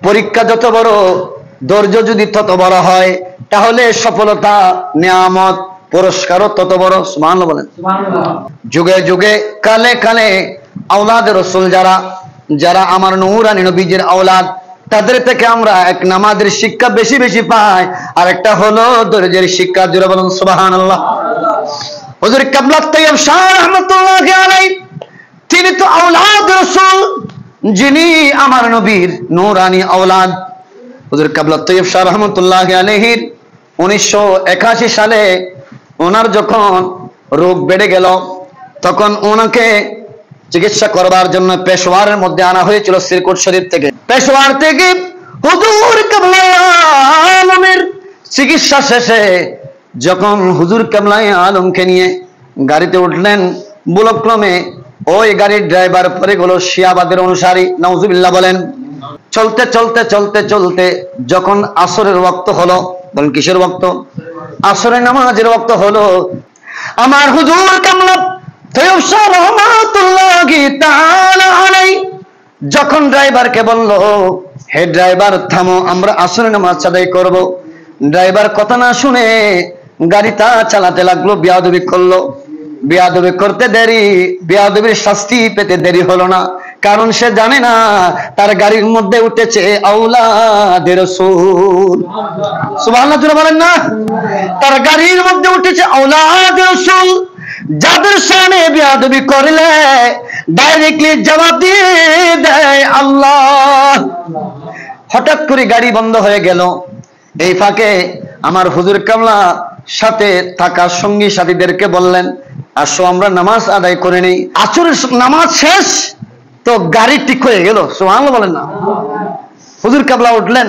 পরীক্ষা যত বড়, ধৈর্য যদি তত বড় হয়, তাহলে সফলতা, নিয়ামত, পুরস্কারও তত বড়। সুবহানাল্লাহ বলেন। যুগে যুগে কালে কালে আওলাদ রাসূল যারা আমার নূরানী নবীজির আওলাদ, তাদের থেকে আমরা এক নামাজের শিক্ষা বেশি বেশি পাই, আর একটা হলো ধৈর্যের শিক্ষা। জোরে বলুন সুবহানাল্লাহ। হুজুর কিবলা তৈয়ব শাহ রাহমাতুল্লাহি আলাইহি, তিনি তো আওলাদ রাসূল, যিনি আমার নবীর নূরানী আওলাদ। হুজুর কিবলা তৈয়ব শাহ রাহমাতুল্লাহি আলাইহি 1981 সালে ওনার যখন রোগ বেড়ে গেল, তখন ওনাকে চিকিৎসা করবার জন্য পেশোয়ারের মধ্যে আনা হয়েছিল সিরকুট শরীফ থেকে। পেশোয়ার থেকে হুজুর কিবলা আলমের চিকিৎসা শেষে যখন হুজুর কিবলা আলমকে নিয়ে গাড়িতে উঠলেন, বুলক্রমে ওই গাড়ির ড্রাইভার পরে গেল শিয়াবাদের অনুসারী। নাউজুবিল্লাহ বলেন। চলতে চলতে চলতে চলতে যখন আসরের ওয়াক্ত হলো, বলেন কিসের ওয়াক্ত? আসরের নামাজের ওয়াক্ত হলো। আমার হুজুর কিবলা তৈয়ব শাহ রাহমাতুল্লাহি তাআলা আলাইহি যখন ড্রাইভারকে বলল, হে ড্রাইভার থামো, আমরা আসরের নামাজ আদায় করব। ড্রাইভার কথা না শুনে গাড়িটা চালাতে লাগলো, বেয়াদবি করলো। বেয়াদবি করতে দেরি, বেয়াদবির শাস্তি পেতে দেরি হলো না, কারণ সে জানে না তার গাড়ির মধ্যে উঠেছে আওলাদে রাসূল। সুবহানাল্লাহ জোরে বলেন না। তার গাড়ির মধ্যে উঠেছে আওলাদে রাসূল, যাদের সামনে বেয়াদবি করলে ডাইরেক্টলি জবাব দিয়ে দেয় আল্লাহ। হঠাৎ করে গাড়ি বন্ধ হয়ে গেল। এই ফাঁকে আমার হুজুর কিবলা সাথে থাকা সঙ্গী সাথীদেরকে বললেন, আসো আমরা নামাজ আদায় করে নেই। আসরের নামাজ শেষ তো গাড়ি ঠিক হয়ে গেল। সুবহানাল্লাহ বলেন না। হুজুর কিবলা উঠলেন,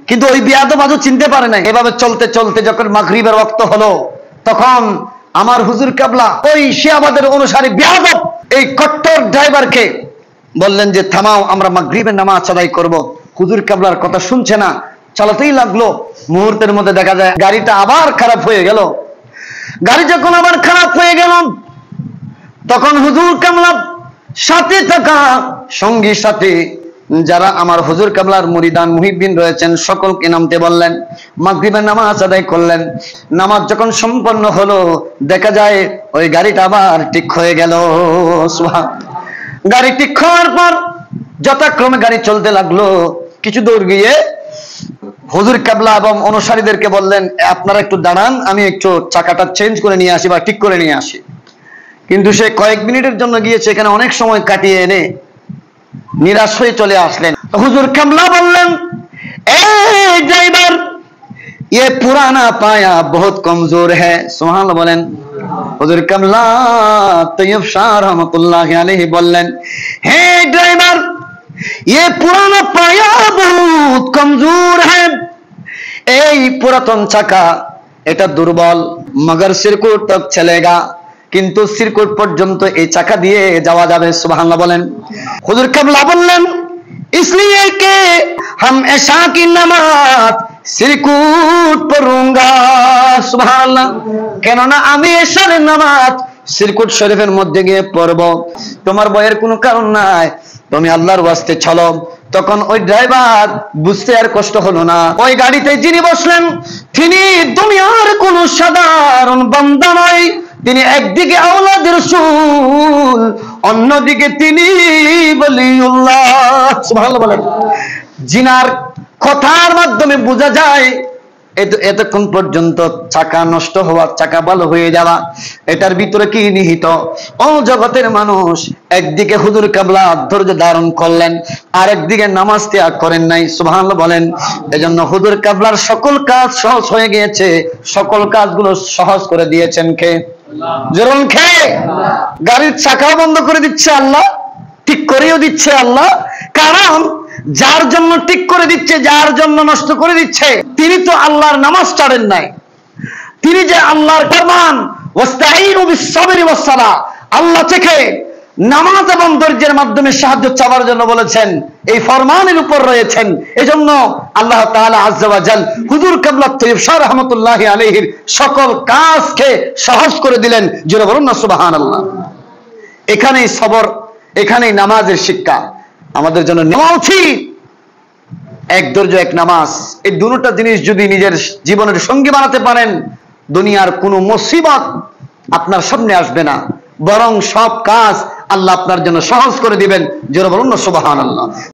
কিন্তু ওই বেয়াদব আজও চিনতে পারে না। এভাবে চলতে চলতে যখন মাগরিবের ওয়াক্ত হলো, তখন আমার হুজুর কিবলা ওই শিয়াবাদের অনুসারী বেয়াদব এই কট্টর ড্রাইভারকে বললেন যে থামাও, আমরা মাগরিবের নামাজ আদায় করব। হুজুর কিবলার কথা শুনছে না, চালাতেই লাগলো। মুহূর্তের মধ্যে দেখা যায় গাড়িটা আবার খারাপ হয়ে গেল। গাড়ি যখন আবার খারাপ হয়ে গেল, তখন হুজুর কিবলা সাথে থাকা সঙ্গী সাথী যারা আমার হুজুর কিবলার মুরিদান মুহিব্বিন রয়েছেন, সকলকে নামতে বললেন। মাগরিবের নামাজ আদায় করলেন। নামাজ যখন সম্পন্ন হলো, দেখা যায় ওই গাড়িটা আবার ঠিক হয়ে গেল। গাড়ি ঠিক হওয়ার পর যথাক্রমে গাড়ি চলতে লাগলো। কিছু দূর গিয়ে হুজুর কিবলা এবং অনুসারীদেরকে বললেন, আপনারা একটু দাঁড়ান, আমি একটু চাকাটা চেঞ্জ করে নিয়ে আসি বা ঠিক করে নিয়ে আসি। কিন্তু সে কয়েক মিনিটের জন্য গিয়েছে, এখানে অনেক সময় কাটিয়ে এনে নিরাশ হয়ে চলে আসলেন। হুজুর কিবলা বললেন, এই ড্রাইভার, ये पुराना पाया बहुत कमजोर है। सुभान बोलें। হুজুর কিবলা তৈয়ব শাহ রাহমাতুল্লাহি আলাইহি বললেন, হে ড্রাইভার, ये पुराना पाया बहुत कमजोर है। এই পুরাতন চাকা এটা দুর্বল, মগর সিরকুট তক চলেগা, কিন্তু সিরকুট পর্যন্ত এই চাকা দিয়ে যাওয়া যাবে। সুবহানাল্লাহ বলেন। হুজুর কিবলা বললেন, इसलिए के हम ऐशा की नमाज সিরকুট পড়ুঙ্গা। সুবহানাল্লাহ। কেননা আমি এশার নামাজ সিরকুট শরীফের মধ্যে গিয়ে পড়ব। তোমার ভয়ের কোনো কারণ নাই, তুমি আল্লাহর ওয়াস্তে চলো। তখন ওই ড্রাইভার বুঝতে আর কষ্ট হলো না। ওই গাড়িতে যিনি বসলেন, তিনি দুনিয়ার কোন সাধারণ বান্দা নয়। তিনি একদিকে আওলাদ রাসূল, অন্যদিকে তিনি ওলিউল্লাহ। সুবহানাল্লাহ বলেন। জিনার কথার মাধ্যমে বোঝা যায় এতক্ষণ পর্যন্ত চাকা নষ্ট হওয়া, চাকা ভালো হয়ে যাওয়া, এটার ভিতরে কি নিহিত। ও জগতের মানুষ, একদিকে হুজুর কিবলা ধৈর্য ধারণ করলেন, আর একদিকে নামাজ ত্যাগ করেন নাই। সুবহানাল্লাহ বলেন। এজন্য হুজুর কিবলার সকল কাজ সহজ হয়ে গিয়েছে। সকল কাজগুলো সহজ করে দিয়েছেন কে? যেরকম খেয়ে গাড়ির চাকা বন্ধ করে দিচ্ছে আল্লাহ, ঠিক করেও দিচ্ছে আল্লাহ। কারণ যার জন্য ঠিক করে দিচ্ছে, যার জন্য নষ্ট করে দিচ্ছে, তিনি তো আল্লাহর নামাজ ছাড়েন নাই। তিনি যে আল্লাহর ফরমান ওয়াস্তাঈনু বিস-সাবরি ওয়াস-সালাহ, আল্লাহ থেকে নামাজ এবং ধৈর্যের মাধ্যমে সাহায্য চাওয়ার জন্য বলেছেন, এই ফরমানের উপর রয়েছেন। এজন্য আল্লাহ তাআলা আযজা ওয়া জাল হুজুর কিবলা তৈয়ব শাহ রাহমাতুল্লাহি আলাইহির সকল কাজকে সহজ করে দিলেন। জোরে বলুন না সুবহানাল্লাহ। এখানেই সবর, এখানেই নামাজের শিক্ষা আমাদের জন্য নেওয়া উচিত। এক ধৈর্য, এক নামাজ, এই দুটো জিনিস যদি নিজের জীবনের সঙ্গী বানাতে পারেন, দুনিয়ার কোনো মুসিবত আপনার সামনে আসবে না, বরং সব কাজ আল্লাহ আপনার জন্য সহজ করে দিবেন। জোরে বলুন না সুবহানাল্লাহ।